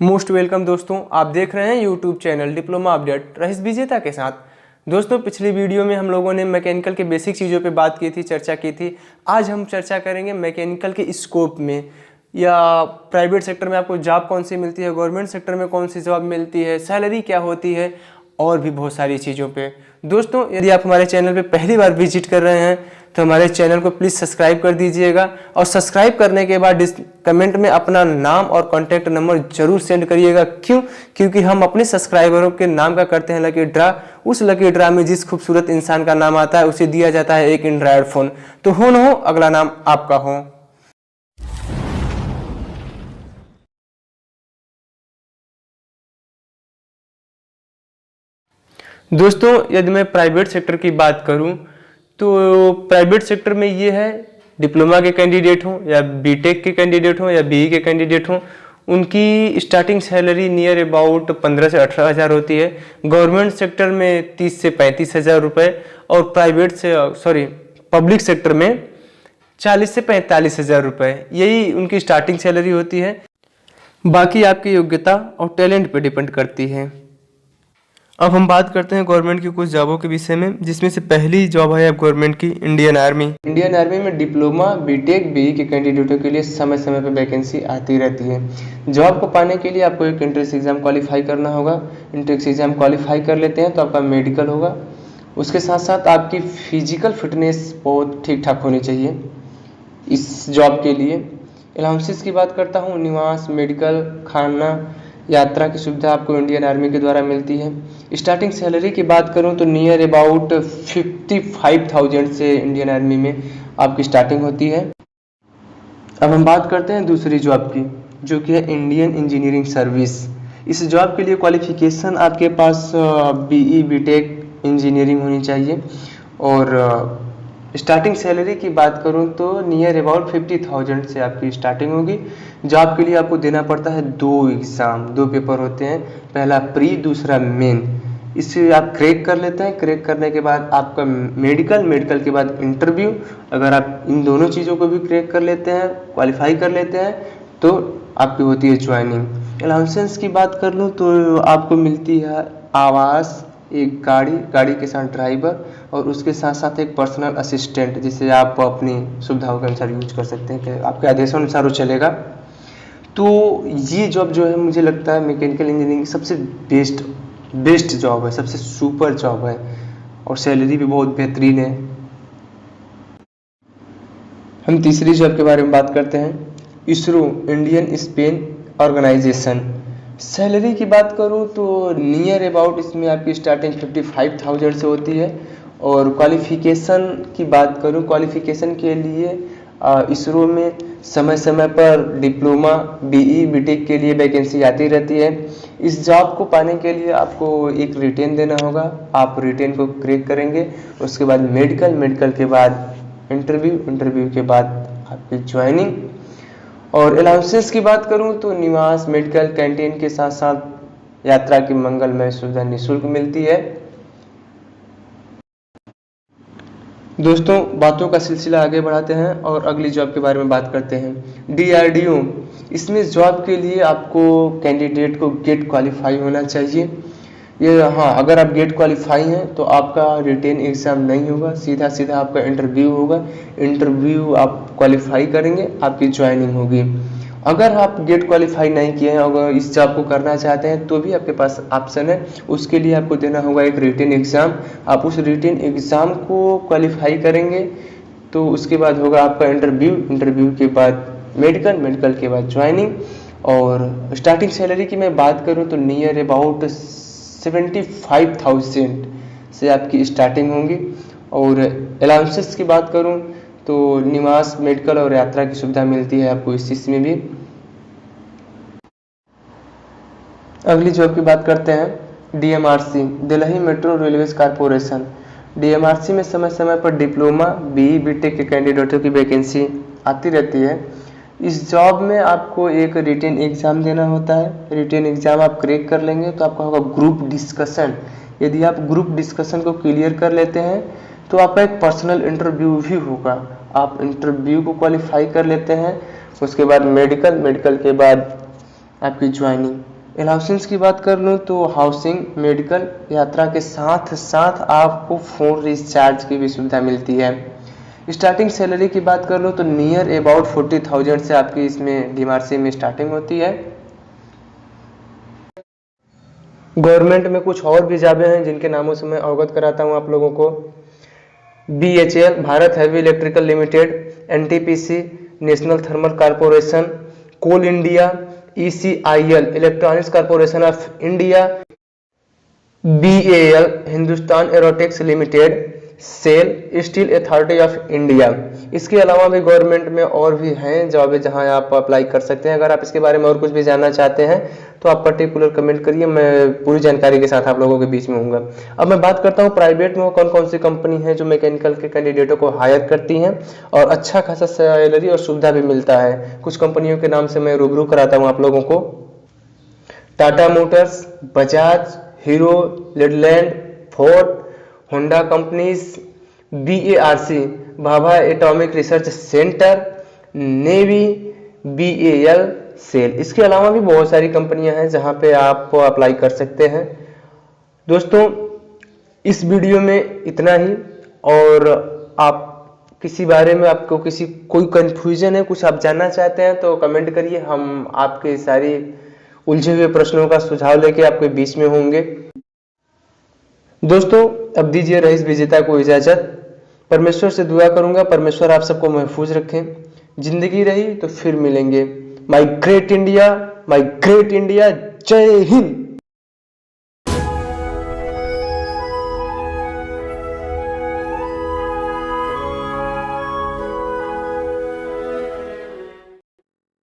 Most welcome दोस्तों, आप देख रहे हैं YouTube channel diploma update rice विजेता के साथ। दोस्तों, पिछली वीडियो में हम लोगों ने मैकेनिकल के बेसिक चीज़ों पे बात की थी, चर्चा की थी। आज हम चर्चा करेंगे मैकेनिकल के स्कोप में, या प्राइवेट सेक्टर में आपको जॉब कौन सी मिलती है, गवर्नमेंट सेक्टर में कौन सी जॉब मिलती है, सैलरी क्या होती है, और भी बहुत सारी चीज़ों पे। दोस्तों, यदि आप हमारे चैनल पे पहली बार विजिट कर रहे हैं तो हमारे चैनल को प्लीज़ सब्सक्राइब कर दीजिएगा, और सब्सक्राइब करने के बाद कमेंट में अपना नाम और कॉन्टैक्ट नंबर जरूर सेंड करिएगा। क्योंकि हम अपने सब्सक्राइबरों के नाम का करते हैं लकी ड्रा। उस लकी ड्रा में जिस खूबसूरत इंसान का नाम आता है उसे दिया जाता है एक एंड्रॉयड फ़ोन। तो हो न हो अगला नाम आपका हो। दोस्तों, यदि मैं प्राइवेट सेक्टर की बात करूं तो प्राइवेट सेक्टर में ये है, डिप्लोमा के कैंडिडेट हों या बीटेक के कैंडिडेट हों या बीई के कैंडिडेट हों, उनकी स्टार्टिंग सैलरी नियर अबाउट 15 से 18 हज़ार होती है। गवर्नमेंट सेक्टर में 30 से 35 हज़ार रुपये, और पब्लिक सेक्टर में 40 से 45 हज़ार रुपये, यही उनकी स्टार्टिंग सैलरी होती है। बाकी आपकी योग्यता और टैलेंट पे डिपेंड करती है। अब हम बात करते हैं गवर्नमेंट की कुछ जॉबों के विषय में, जिसमें से पहली जॉब है अब गवर्नमेंट की इंडियन आर्मी। इंडियन आर्मी में डिप्लोमा, बीटेक, बीई के कैंडिडेटों के लिए समय समय पर वैकेंसी आती रहती है। जॉब को पाने के लिए आपको एक एंट्रेंस एग्जाम क्वालिफाई करना होगा। एंट्रेंस एग्जाम क्वालिफाई कर लेते हैं तो आपका मेडिकल होगा। उसके साथ साथ आपकी फिजिकल फिटनेस बहुत ठीक ठाक होनी चाहिए इस जॉब के लिए। अलाउंसेस की बात करता हूँ, निवास, मेडिकल, खाना, यात्रा की सुविधा आपको इंडियन आर्मी के द्वारा मिलती है। स्टार्टिंग सैलरी की बात करूं तो नियर अबाउट 55,000 से इंडियन आर्मी में आपकी स्टार्टिंग होती है। अब हम बात करते हैं दूसरी जॉब की, जो कि है इंडियन इंजीनियरिंग सर्विस। इस जॉब के लिए क्वालिफिकेशन आपके पास बीई, बीटेक इंजीनियरिंग होनी चाहिए। और स्टार्टिंग सैलरी की बात करूं तो नियर अबाउट 50,000 से आपकी स्टार्टिंग होगी। जॉब के लिए आपको देना पड़ता है 2 एग्ज़ाम, 2 पेपर होते हैं, पहला प्री, दूसरा मेन। इसे आप क्रैक कर लेते हैं। क्रैक करने के बाद आपका मेडिकल के बाद इंटरव्यू। अगर आप इन दोनों चीज़ों को भी क्रैक कर लेते हैं, क्वालिफाई कर लेते हैं, तो आपकी होती है ज्वाइनिंग। अलाउंसेस की बात कर लूँ तो आपको मिलती है आवास, एक गाड़ी के साथ ड्राइवर, और उसके साथ साथ एक पर्सनल असिस्टेंट, जिसे आप अपनी सुविधाओं के अनुसार यूज कर सकते हैं, कि आपके आदेशों अनुसार वो चलेगा। तो ये जॉब जो है, मुझे लगता है मैकेनिकल इंजीनियरिंग की सबसे बेस्ट जॉब है, सबसे सुपर जॉब है, और सैलरी भी बहुत बेहतरीन है। हम तीसरी जॉब के बारे में बात करते हैं, ISRO, Indian space organisation. Salary की बात करूं तो नियर अबाउट इसमें आपकी स्टार्टिंग 55,000 से होती है। और क्वालिफिकेशन की बात करूं, क्वालिफिकेशन के लिए इसरो में समय समय पर डिप्लोमा, बीई, बीटेक के लिए वैकेंसी आती रहती है। इस जॉब को पाने के लिए आपको एक रिटेन देना होगा। आप रिटेन को क्रैक करेंगे, उसके बाद मेडिकल के बाद इंटरव्यू के बाद आपकी ज्वाइनिंग। और अलाउंसेस की बात करूं तो निवास, मेडिकल, कैंटीन के साथ साथ यात्रा की मंगलमय सुविधा निःशुल्क मिलती है। दोस्तों, बातों का सिलसिला आगे बढ़ाते हैं और अगली जॉब के बारे में बात करते हैं, डीआरडीओ। इसमें जॉब के लिए आपको कैंडिडेट को गेट क्वालिफाई होना चाहिए। ये हाँ, अगर आप गेट क्वालिफाई हैं तो आपका रिटेन एग्ज़ाम नहीं होगा, सीधा सीधा आपका इंटरव्यू होगा। इंटरव्यू आप क्वालिफाई करेंगे, आपकी ज्वाइनिंग होगी। अगर आप गेट क्वालिफाई नहीं किए हैं, अगर इस जॉब को करना चाहते हैं, तो भी आपके पास ऑप्शन है। उसके लिए आपको देना होगा एक रिटेन एग्ज़ाम। आप उस रिटेन एग्ज़ाम को क्वालिफाई करेंगे तो उसके बाद होगा आपका इंटरव्यू के बाद मेडिकल के बाद ज्वाइनिंग। और स्टार्टिंग सैलरी की मैं बात करूं तो नियर अबाउट 75,000 से आपकी स्टार्टिंग होगी। और अलाउंसेस की बात करूं तो निवास, मेडिकल और यात्रा की सुविधा मिलती है आपको इस चीज़ में भी। अगली जॉब की बात करते हैं, DMRC, Delhi metro railways corporation. DMRC में समय समय पर डिप्लोमा, बीई, बीटेक के कैंडिडेटों की वैकेंसी आती रहती है। इस जॉब में आपको एक रिटेन एग्ज़ाम देना होता है। रिटेन एग्ज़ाम आप क्रैक कर लेंगे तो आपका होगा ग्रुप डिस्कशन। यदि आप ग्रुप डिस्कशन को क्लियर कर लेते हैं तो आपका एक पर्सनल इंटरव्यू भी होगा। आप इंटरव्यू को क्वालिफाई कर लेते हैं, उसके बाद मेडिकल के बाद आपकी ज्वाइनिंग अलाउंसेस की बात कर लूँ तो हाउसिंग, मेडिकल, यात्रा के साथ साथ आपको फ़ोन रिचार्ज की भी सुविधा मिलती है। स्टार्टिंग सैलरी की बात कर लो तो नियर अबाउट 40,000 से आपकी इसमें डीमार्सी में स्टार्टिंग होती है। गवर्नमेंट में कुछ और भी जॉबें हैं जिनके नामों से मैं अवगत कराता हूँ आप लोगों को। BHEL Bharat heavy electrical limited, NTPC national thermal corporation, coal India, ECIL electronics corporation of India, BAL Hindustan aeronautics limited, SAIL steel authority of India. इसके अलावा भी गवर्नमेंट में और भी हैं जॉब जहां आप अप्लाई कर सकते हैं। अगर आप इसके बारे में और कुछ भी जानना चाहते हैं तो आप पर्टिकुलर कमेंट करिए, मैं पूरी जानकारी के साथ आप लोगों के बीच में हूँगा। अब मैं बात करता हूँ प्राइवेट में वो कौन कौन सी कंपनी है जो मैकेनिकल के कैंडिडेटों को हायर करती हैं और अच्छा खासा सैलरी और सुविधा भी मिलता है। कुछ कंपनियों के नाम से मैं रूबरू कराता हूँ आप लोगों को। Tata motors, Bajaj, Hero, Leyland, Ford, Honda companies, BARC Bhabha atomic research centre, navy, BAL, SAIL. इसके अलावा भी बहुत सारी कंपनियां हैं जहां पे आप अप्लाई कर सकते हैं। दोस्तों इस वीडियो में इतना ही, और आप किसी बारे में आपको कोई कंफ्यूजन है, कुछ आप जानना चाहते हैं तो कमेंट करिए, हम आपके सारी उलझे हुए प्रश्नों का सुझाव लेके आपके बीच में होंगे। दोस्तों अब दीजिए रईस विजेता को इजाजत। परमेश्वर से दुआ करूंगा परमेश्वर आप सबको महफूज रखें। जिंदगी रही तो फिर मिलेंगे। माय ग्रेट इंडिया, जय हिंद।